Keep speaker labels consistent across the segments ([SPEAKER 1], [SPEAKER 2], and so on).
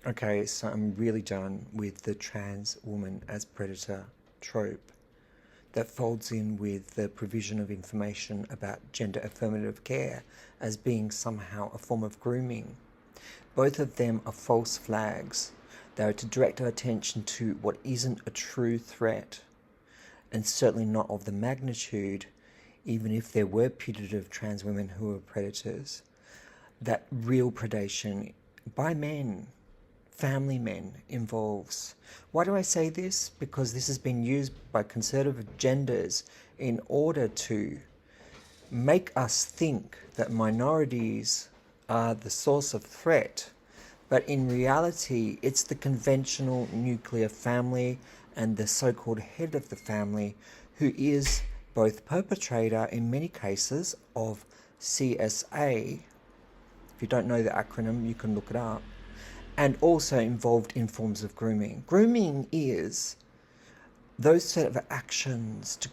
[SPEAKER 1] Okay, so I'm really done with the trans woman as predator trope that folds in with the provision of information about gender affirmative care as being somehow a form of grooming. Both of them are false flags. They are to direct our attention to what isn't a true threat, and certainly not of the magnitude, even if there were putative trans women who were predators, that real predation by men, family men, involves. Why do I say this? Because this has been used by conservative genders in order to make us think that minorities are the source of threat, but in reality, it's the conventional nuclear family and the so-called head of the family who is both perpetrator in many cases of CSA. If you don't know the acronym, you can look it up. And also involved in forms of grooming. Grooming is those set of actions to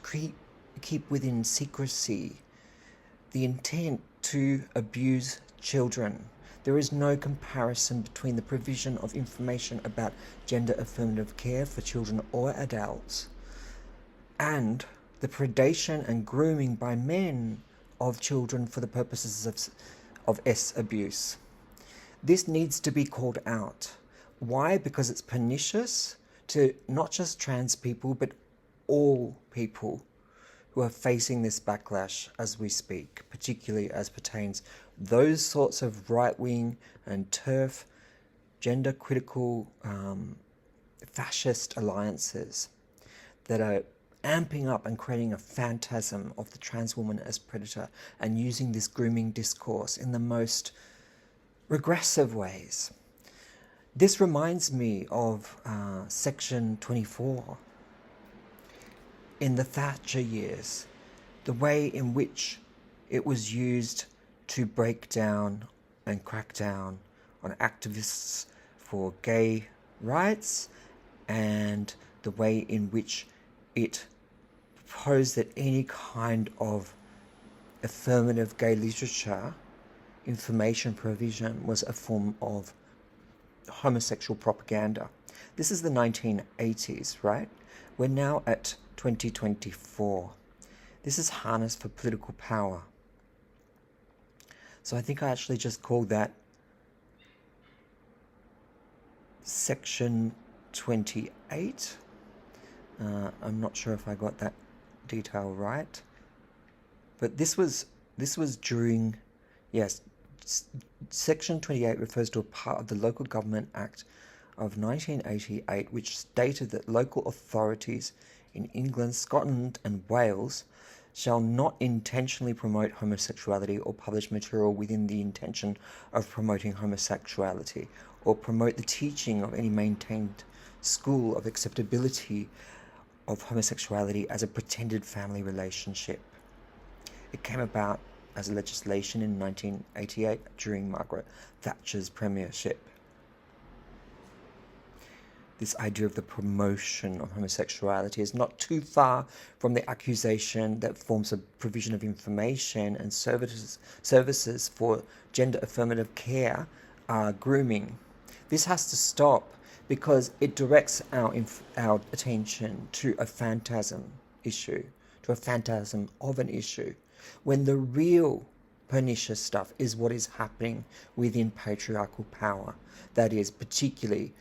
[SPEAKER 1] keep within secrecy the intent to abuse children. There is no comparison between the provision of information about gender affirmative care for children or adults and the predation and grooming by men of children for the purposes of abuse. This needs to be called out. Why? Because it's pernicious to not just trans people, but all people who are facing this backlash as we speak, particularly as pertains those sorts of right-wing and TERF, gender-critical fascist alliances that are amping up and creating a phantasm of the trans woman as predator and using this grooming discourse in the most regressive ways. This reminds me of Section 24 in the Thatcher years, the way in which it was used to break down and crack down on activists for gay rights, and the way in which it proposed that any kind of affirmative gay literature information provision was a form of homosexual propaganda. This is the 1980s, right? We're now at 2024. This is harnessed for political power. So I think I actually just called that Section 28. I'm not sure if I got that detail right. But this was during, yes, Section 28 refers to a part of the Local Government Act of 1988, which stated that local authorities in England, Scotland and Wales shall not intentionally promote homosexuality or publish material within the intention of promoting homosexuality, or promote the teaching of any maintained school of acceptability of homosexuality as a pretended family relationship. It came about as a legislation in 1988 during Margaret Thatcher's premiership. This idea of the promotion of homosexuality is not too far from the accusation that forms of provision of information and services for gender affirmative care are grooming. This has to stop because it directs our attention to a phantasm issue, to a phantasm of an issue, when the real pernicious stuff is what is happening within patriarchal power, that is, particularly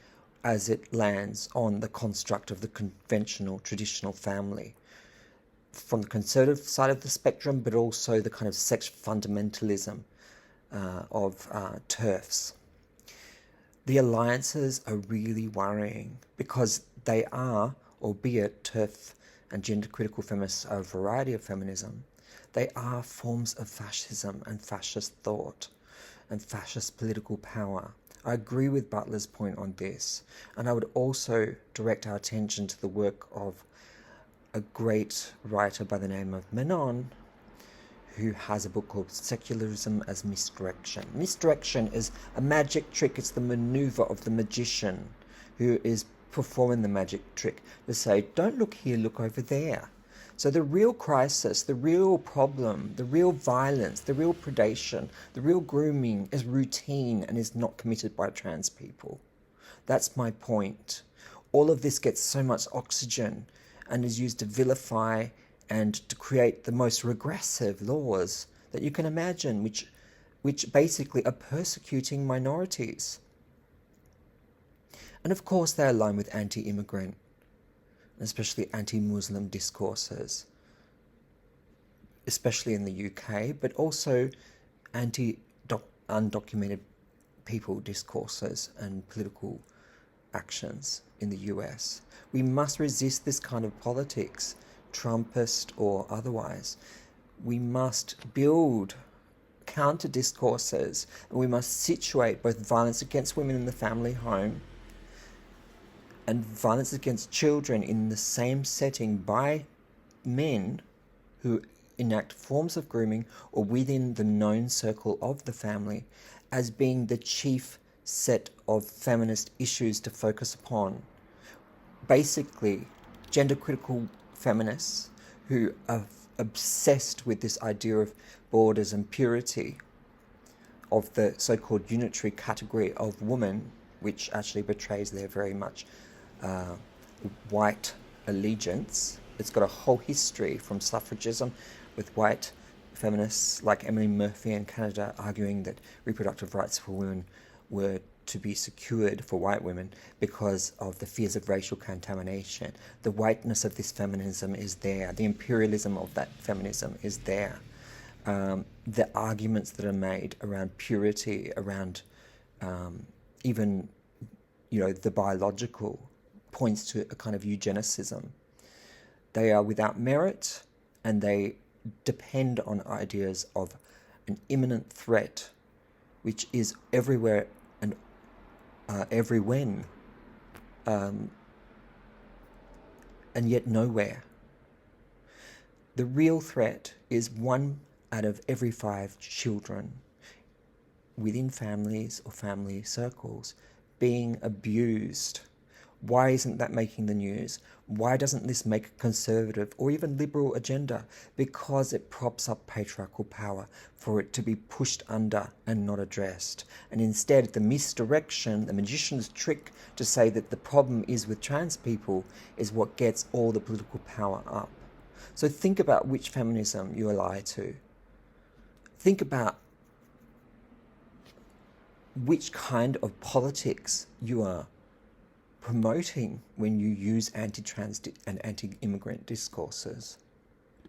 [SPEAKER 1] as it lands on the construct of the conventional, traditional family, from the conservative side of the spectrum, but also the kind of sex fundamentalism of TERFs. The alliances are really worrying because they are, albeit TERF and gender-critical feminists are a variety of feminism, they are forms of fascism and fascist thought and fascist political power. I agree with Butler's point on this, and I would also direct our attention to the work of a great writer by the name of Menon, who has a book called Secularism as Misdirection. Misdirection is a magic trick. It's the manoeuvre of the magician who is performing the magic trick to say, don't look here, look over there. So the real crisis, the real problem, the real violence, the real predation, the real grooming is routine and is not committed by trans people. That's my point. All of this gets so much oxygen and is used to vilify and to create the most regressive laws that you can imagine, which basically are persecuting minorities. And of course they align with anti-immigrant, especially anti-Muslim discourses, especially in the UK, but also anti-undocumented people discourses and political actions in the US. We must resist this kind of politics, Trumpist or otherwise. We must build counter discourses, and we must situate both violence against women in the family home and violence against children in the same setting by men who enact forms of grooming or within the known circle of the family as being the chief set of feminist issues to focus upon. Basically, gender critical feminists who are obsessed with this idea of borders and purity of the so-called unitary category of woman, which actually betrays their very much white allegiance. It's got a whole history from suffragism with white feminists like Emily Murphy in Canada arguing that reproductive rights for women were to be secured for white women because of the fears of racial contamination. The whiteness of this feminism is there. The imperialism of that feminism is there. The arguments that are made around purity, around even, the biological, points to a kind of eugenicism. They are without merit, and they depend on ideas of an imminent threat, which is everywhere and every when, and yet nowhere. The real threat is 1 out of every 5 children within families or family circles being abused. Why isn't that making the news? Why doesn't this make a conservative or even liberal agenda? Because it props up patriarchal power for it to be pushed under and not addressed. And instead, the misdirection, the magician's trick to say that the problem is with trans people is what gets all the political power up. So think about which feminism you ally to. Think about which kind of politics you are promoting when you use anti-trans and anti-immigrant discourses.